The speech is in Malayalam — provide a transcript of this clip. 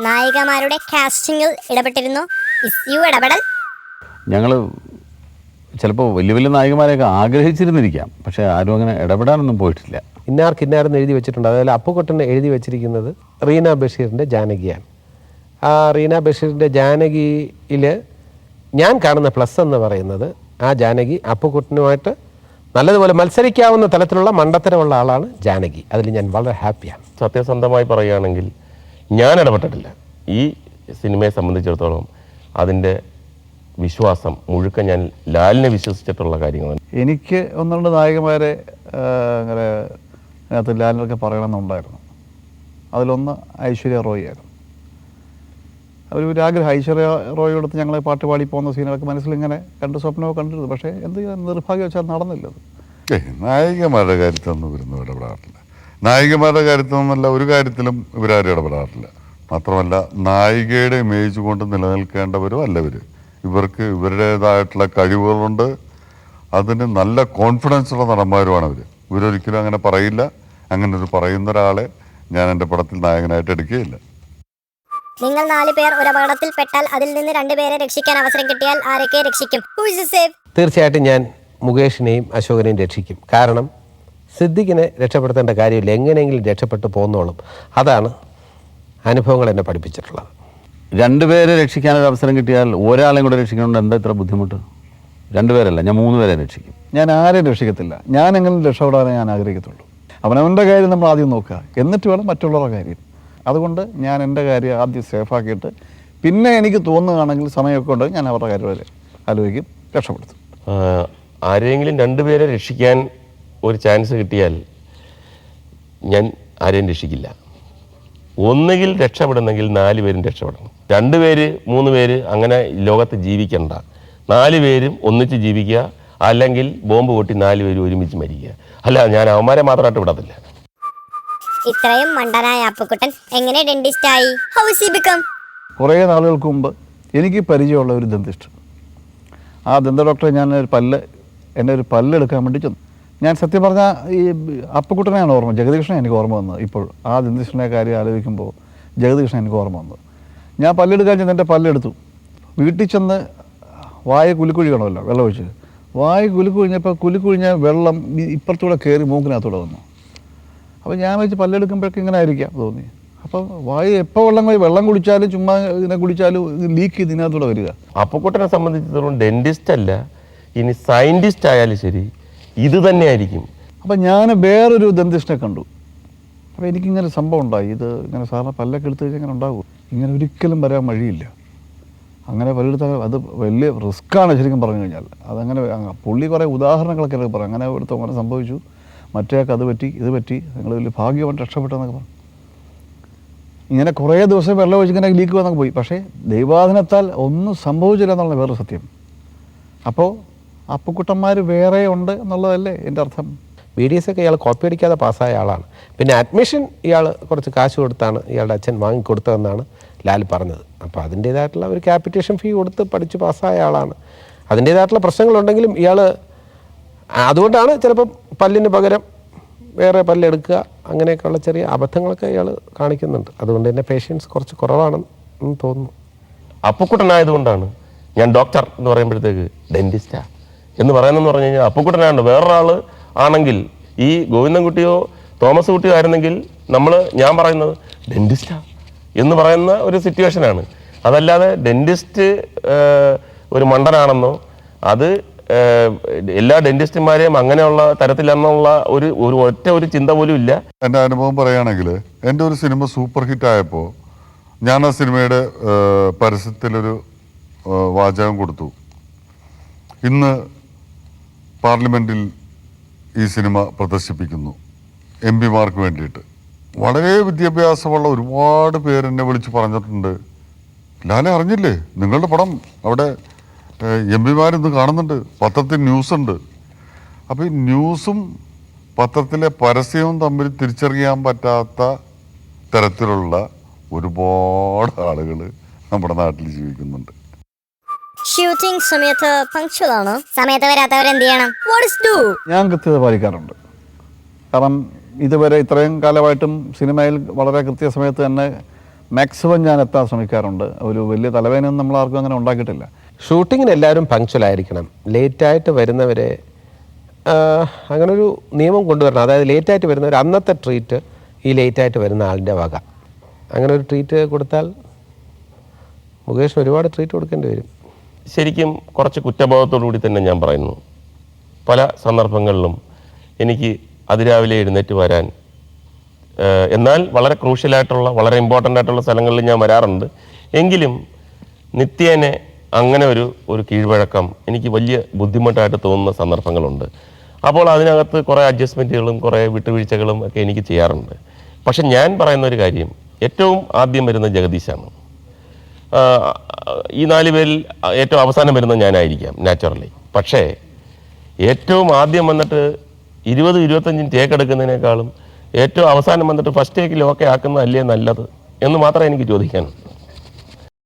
നായികമാരുടെ കാസ്റ്റിംഗിൽ ഇടപെട്ടിരുന്നു. യു ഇടപെടൽ? ഞങ്ങൾ ചിലപ്പോൾ വലിയ വലിയ നായികമാരെയൊക്കെ ആഗ്രഹിച്ചിരുന്നിരിക്കാം, പക്ഷേ ആരും അങ്ങനെ ഇടപെടാനൊന്നും പോയിട്ടില്ല. ഇന്നാർക്കിന്നാരെന്ന് എഴുതി വെച്ചിട്ടുണ്ട്. അതുപോലെ അപ്പുക്കുട്ടൻ എഴുതി വെച്ചിരിക്കുന്നത് റീന ബഷീറിൻ്റെ ജാനകിയാണ്. ആ റീന ബഷീറിൻ്റെ ജാനകിയിൽ ഞാൻ കാണുന്ന പ്ലസ് എന്ന് പറയുന്നത് ആ ജാനകി അപ്പുക്കുട്ടനുമായിട്ട് നല്ലതുപോലെ മത്സരിക്കാവുന്ന തലത്തിലുള്ള മണ്ടത്തരമുള്ള ആളാണ് ജാനകി. അതിൽ ഞാൻ വളരെ ഹാപ്പിയാണ്. സത്യസന്ധമായി പറയുകയാണെങ്കിൽ ഞാൻ ഇടപെട്ടിട്ടില്ല. ഈ സിനിമയെ സംബന്ധിച്ചിടത്തോളം അതിൻ്റെ വിശ്വാസം മുഴുക്ക ഞാൻ ലാലിനെ വിശ്വസിച്ചിട്ടുള്ള കാര്യങ്ങളാണ്. എനിക്ക് ഒന്ന് രണ്ട് നായകന്മാരെ അങ്ങനെ അതിനകത്ത് ലാലിനൊക്കെ പറയണമെന്നുണ്ടായിരുന്നു. അതിലൊന്ന് ഐശ്വര്യ റോയ് ആയിരുന്നു. അവരൊരാഗ്രഹം, ഐശ്വര്യ റോയോടത്ത് ഞങ്ങൾ പാട്ട് പാടി പോകുന്ന സീനുകളൊക്കെ മനസ്സിലിങ്ങനെ കണ്ട് സ്വപ്നമൊക്കെ കണ്ടിരുന്നു. പക്ഷേ എന്ത് ചെയ്യാൻ, നിർഭാഗ്യം വെച്ചാൽ നടന്നില്ലത്. നായികമാരുടെ കാര്യത്തിലൊന്നും ഇവരൊന്നും ഇടപെടാറില്ല. നായികമാരുടെ കാര്യത്തിലൊന്നല്ല, ഒരു കാര്യത്തിലും ഇവരാരും ഇടപെടാറില്ല. മാത്രമല്ല നായികയുടെ ഇമേജ് കൊണ്ട് നിലനിൽക്കേണ്ടവരും അല്ല ഇവർ. ഇവർക്ക് ഇവരുടേതായിട്ടുള്ള കഴിവുകളുണ്ട്. അതിന് നല്ല കോൺഫിഡൻസ് ഉള്ള നടന്മാരുമാണ് അവർ. ഇവരൊരിക്കലും അങ്ങനെ പറയില്ല. അങ്ങനെ ഒരു പറയുന്ന ഒരാളെ ഞാൻ എൻ്റെ പടത്തിൽ നായകനായിട്ട് എടുക്കുകയില്ല. നിങ്ങൾ 4 പേർ ഒരു അപകടത്തിൽ പെട്ടാൽ അതിൽ നിന്ന് 2 പേരെ രക്ഷിക്കാൻ അവസരം കിട്ടിയാൽ ആരൊക്കെ രക്ഷിക്കും? തീർച്ചയായിട്ടും ഞാൻ മുകേഷിനെയും അശോകനെയും രക്ഷിക്കും. കാരണം സിദ്ദിഖിനെ രക്ഷപ്പെടുത്തേണ്ട കാര്യമില്ല, എങ്ങനെയെങ്കിലും രക്ഷപ്പെട്ടു പോന്നോളും. അതാണ് അനുഭവങ്ങൾ എന്നെ പഠിപ്പിച്ചിട്ടുള്ളത്. 2 പേരെ രക്ഷിക്കാനൊരു അവസരം കിട്ടിയാൽ ഒരാളെയും കൂടെ രക്ഷിക്കണമെന്ന് എന്താ ഇത്ര ബുദ്ധിമുട്ട്? 2 പേരല്ല, ഞാൻ 3 പേരെ രക്ഷിക്കും. ഞാൻ ആരെയും രക്ഷിക്കത്തില്ല. ഞാൻ എങ്ങനെ രക്ഷപ്പെടാനേ ഞാൻ ആഗ്രഹിക്കത്തുള്ളൂ. അവനവൻ്റെ കാര്യം നമ്മൾ ആദ്യം നോക്കുക, എന്നിട്ട് വേണം മറ്റുള്ളവരുടെ കാര്യം. അതുകൊണ്ട് ഞാൻ എൻ്റെ കാര്യം ആദ്യം സേഫാക്കിയിട്ട് പിന്നെ എനിക്ക് തോന്നുകയാണെങ്കിൽ സമയമൊക്കെ ഉണ്ട്, ഞാൻ അവരുടെ കാര്യം വരെ ആലോചിക്കും, രക്ഷപ്പെടുത്തും. ആരെങ്കിലും 2 പേരെ രക്ഷിക്കാൻ ഒരു ചാൻസ് കിട്ടിയാൽ ഞാൻ ആരെയും രക്ഷിക്കില്ല. ഒന്നുകിൽ രക്ഷപ്പെടുന്നെങ്കിൽ 4 പേരും രക്ഷപ്പെടണം. 2 പേര് 3 പേര് അങ്ങനെ ലോകത്ത് ജീവിക്കണ്ട. 4 പേരും ഒന്നിച്ച് ജീവിക്കുക, അല്ലെങ്കിൽ ബോംബ് പൊട്ടി 4 പേരും ഒരുമിച്ച് മരിക്കുക. അല്ല, ഞാൻ അവന്മാരെ മാത്രമായിട്ട് വിടത്തില്ല. ഇത്രയും മണ്ടനായ അപ്പുക്കുട്ടൻ എങ്ങനെ ഡെന്റിസ്റ്റ് ആയി? How he become? കുറേ നാളുകൾക്ക് മുമ്പ് എനിക്ക് പരിചയമുള്ള ഒരു ദന്തിസ്റ്റ്, ആ ദന്ത ഡോക്ടറെ ഞാൻ എന്നെ ഒരു പല്ലെടുക്കാൻ വേണ്ടി ചെന്നു. ഞാൻ സത്യം പറഞ്ഞാൽ ഈ അപ്പുക്കുട്ടനെയാണ് ഓർമ്മ, ജഗദീഷനെ എനിക്ക് ഓർമ്മ വന്നത്. ഇപ്പോൾ ആ ദന്തിസ്റ്റിനെ കാര്യം ആലോചിക്കുമ്പോൾ ജഗദീഷൻ എനിക്ക് ഓർമ്മ വന്നത്. ഞാൻ പല്ലെടുക്കാൻ ചെന്ന് എൻ്റെ പല്ലെടുത്തു. വീട്ടിൽ ചെന്ന് വായ കുലുക്കുഴിയണമല്ലോ, വെള്ളം ഒഴിച്ച്. വായ കുലുക്കുഴിഞ്ഞപ്പോൾ കുലുക്കുഴിഞ്ഞ വെള്ളം ഇപ്പുറത്തൂടെ കയറി മൂക്കിനകത്തൂടെ വന്നു. അപ്പോൾ ഞാൻ വെച്ച് പല്ലെടുക്കുമ്പോഴേക്കും ഇങ്ങനെ ആയിരിക്കാം തോന്നി. അപ്പം വായ എപ്പോൾ വെള്ളം കുടിച്ചാലും ചുമ്മാ ഇതിനെ കുടിച്ചാലും ലീക്ക് ചെയ്ത് ഇതിനകത്തൂടെ വരിക. അപ്പുക്കുട്ടനെ സംബന്ധിച്ചിടത്തോളം ഡെന്റിസ്റ്റ് അല്ല, ഇനി സയൻറ്റിസ്റ്റ് ആയാലും ശരി ഇത് തന്നെയായിരിക്കും. അപ്പം ഞാൻ വേറൊരു ദന്തിസ്റ്റിനെ കണ്ടു. അപ്പോൾ എനിക്കിങ്ങനെ സംഭവം ഉണ്ടായി. ഇത് ഇങ്ങനെ സാറിന് പല്ലൊക്കെ എടുത്ത് കഴിഞ്ഞാൽ ഇങ്ങനെ ഉണ്ടാകും, ഇങ്ങനെ ഒരിക്കലും വരാൻ വഴിയില്ല. അങ്ങനെ പല്ലെടുത്താൽ അത് വലിയ റിസ്ക്കാണ് ശരിക്കും പറഞ്ഞു കഴിഞ്ഞാൽ. അതങ്ങനെ പുള്ളി കുറേ ഉദാഹരണങ്ങളൊക്കെ എനിക്ക് പറയും. അങ്ങനെ എടുത്തു, അങ്ങനെ സംഭവിച്ചു, മറ്റേക്ക് അത് പറ്റി, ഇത് പറ്റി, നിങ്ങൾ വലിയ ഭാഗ്യമായിട്ട് രക്ഷപ്പെട്ടെന്നൊക്കെ പറഞ്ഞു. ഇങ്ങനെ കുറേ ദിവസം വെള്ളം ഒഴിച്ച് ഇങ്ങനെ ലീക്ക് വന്നൊക്കെ പോയി. പക്ഷേ ദൈവാധീനത്താൽ ഒന്നും സംഭവിച്ചില്ല എന്നുള്ള വേറെ സത്യം. അപ്പോൾ അപ്പുക്കുട്ടന്മാർ വേറെ ഉണ്ട് എന്നുള്ളതല്ലേ എൻ്റെ അർത്ഥം. BDS ഒക്കെ ഇയാൾ കോപ്പി അടിക്കാതെ പാസ്സായ ആളാണ്. പിന്നെ അഡ്മിഷൻ ഇയാൾ കുറച്ച് കാശ് കൊടുത്താണ് ഇയാളുടെ അച്ഛൻ വാങ്ങിക്കൊടുത്തതെന്നാണ് ലാൽ പറഞ്ഞത്. അപ്പോൾ അതിൻ്റേതായിട്ടുള്ള ഒരു ക്യാപിറ്റേഷൻ ഫീ കൊടുത്ത് പഠിച്ച് പാസ്സായ ആളാണ്. അതിൻ്റേതായിട്ടുള്ള പ്രശ്നങ്ങളുണ്ടെങ്കിലും ഇയാൾ അതുകൊണ്ടാണ് ചിലപ്പം പല്ലിന് പകരം വേറെ പല്ലെടുക്കുക, അങ്ങനെയൊക്കെയുള്ള ചെറിയ അബദ്ധങ്ങളൊക്കെ ഇയാൾ കാണിക്കുന്നുണ്ട്. അതുകൊണ്ട് തന്നെ പേഷ്യൻസ് കുറച്ച് കുറവാണെന്ന് തോന്നുന്നു. അപ്പുക്കുട്ടനായതുകൊണ്ടാണ് ഞാൻ ഡോക്ടർ എന്ന് പറയുമ്പോഴത്തേക്ക് ഡെന്റിസ്റ്റാ എന്ന് പറയുന്നതെന്ന് പറഞ്ഞു കഴിഞ്ഞാൽ അപ്പുക്കുട്ടനാണ്. വേറൊരാൾ ആണെങ്കിൽ, ഈ ഗോവിന്ദൻകുട്ടിയോ തോമസ് കുട്ടിയോ ആയിരുന്നെങ്കിൽ ഞാൻ പറയുന്നത് ഡെന്റിസ്റ്റാ എന്ന് പറയുന്ന ഒരു സിറ്റുവേഷനാണ്. അതല്ലാതെ ഡെന്റിസ്റ്റ് ഒരു മണ്ടനാണെന്നോ അത് എല്ലാ ഡെന്റിസ്റ്റുമാരെയും അങ്ങനെയുള്ള തരത്തിലെന്നുള്ള ഒരു ചിന്ത പോലും ഇല്ല. എൻ്റെ അനുഭവം പറയുകയാണെങ്കിൽ, എൻ്റെ ഒരു സിനിമ സൂപ്പർ ഹിറ്റ് ആയപ്പോൾ ഞാൻ ആ സിനിമയുടെ പരസ്യത്തിലൊരു വാചകം കൊടുത്തു: ഇന്ന് പാർലമെൻറ്റിൽ ഈ സിനിമ പ്രദർശിപ്പിക്കുന്നു MP-മാർക്ക് വേണ്ടിയിട്ട്. വളരെ വിദ്യാഭ്യാസമുള്ള ഒരുപാട് പേരെന്നെ വിളിച്ച് പറഞ്ഞിട്ടുണ്ട്, ലാലെ അറിഞ്ഞില്ലേ, നിങ്ങളുടെ പടം അവിടെ MP-മാരിന്ന് കാണുന്നുണ്ട്, പത്രത്തിൽ ന്യൂസുണ്ട്. അപ്പോൾ ഈ ന്യൂസും പത്രത്തിലെ പരസ്യവും തമ്മിൽ തിരിച്ചറിയാൻ പറ്റാത്ത തരത്തിലുള്ള ഒരുപാട് ആളുകൾ നമ്മുടെ നാട്ടിൽ ജീവിക്കുന്നുണ്ട്. ഷൂട്ടിംഗ് സമയത്ത് പങ്ക്ച്വൽ ആണോ? സമയത്ത് വരാത്തവർ എന്ത് ചെയ്യണം? What is do? ഞാൻ കൃത്യത പാലിക്കാറുണ്ട്. കാരണം ഇതുവരെ ഇത്രയും കാലമായിട്ടും സിനിമയിൽ വളരെ കൃത്യസമയത്ത് തന്നെ മാക്സിമം ഞാൻ എത്താൻ ശ്രമിക്കാറുണ്ട്. ഒരു വലിയ തലവേദനയൊന്നും നമ്മൾ ആർക്കും അങ്ങനെ ഉണ്ടാക്കിയിട്ടില്ല. ഷൂട്ടിങ്ങിന് എല്ലാവരും പങ്ക്ച്വലായിരിക്കണം. ലേറ്റായിട്ട് വരുന്നവരെ അങ്ങനൊരു നിയമം കൊണ്ടുവരണം. അതായത് ലേറ്റായിട്ട് വരുന്നവർ അന്നത്തെ ട്രീറ്റ് ഈ ലേറ്റായിട്ട് വരുന്ന ആളിൻ്റെ വക. അങ്ങനെ ഒരു ട്രീറ്റ് കൊടുത്താൽ മുകേഷിന് ഒരുപാട് ട്രീറ്റ് കൊടുക്കേണ്ടി വരും. ശരിക്കും കുറച്ച് കുറ്റബോധത്തോടു കൂടി തന്നെ ഞാൻ പറയുന്നു. പല സന്ദർഭങ്ങളിലും എനിക്ക് അതിരാവിലെ എഴുന്നേറ്റ് വരാൻ, എന്നാൽ വളരെ ക്രൂഷ്യലായിട്ടുള്ള വളരെ ഇമ്പോർട്ടൻ്റ് ആയിട്ടുള്ള സ്ഥലങ്ങളിൽ ഞാൻ വരാറുണ്ട്. എങ്കിലും നിത്യേനെ അങ്ങനെ ഒരു കീഴ്വഴക്കം എനിക്ക് വലിയ ബുദ്ധിമുട്ടായിട്ട് തോന്നുന്ന സന്ദർഭങ്ങളുണ്ട്. അപ്പോൾ അതിനകത്ത് കുറേ അഡ്ജസ്റ്റ്മെൻറ്റുകളും കുറേ വിട്ടുവീഴ്ചകളും ഒക്കെ എനിക്ക് ചെയ്യാറുണ്ട്. പക്ഷെ ഞാൻ പറയുന്ന ഒരു കാര്യം, ഏറ്റവും ആദ്യം വരുന്ന ജഗദീശാണ്. ഈ 4 പേരിൽ ഏറ്റവും അവസാനം വരുന്നത് ഞാനായിരിക്കാം നാച്ചുറലി. പക്ഷേ ഏറ്റവും ആദ്യം വന്നിട്ട് 20-25 ടേക്ക് എടുക്കുന്നതിനേക്കാളും ഏറ്റവും അവസാനം വന്നിട്ട് ഫസ്റ്റ് ടേക്കിൽ ഓക്കെ ആക്കുന്നതല്ലേ നല്ലത് എന്ന് മാത്രമേ എനിക്ക് ചോദിക്കാനുള്ളൂ.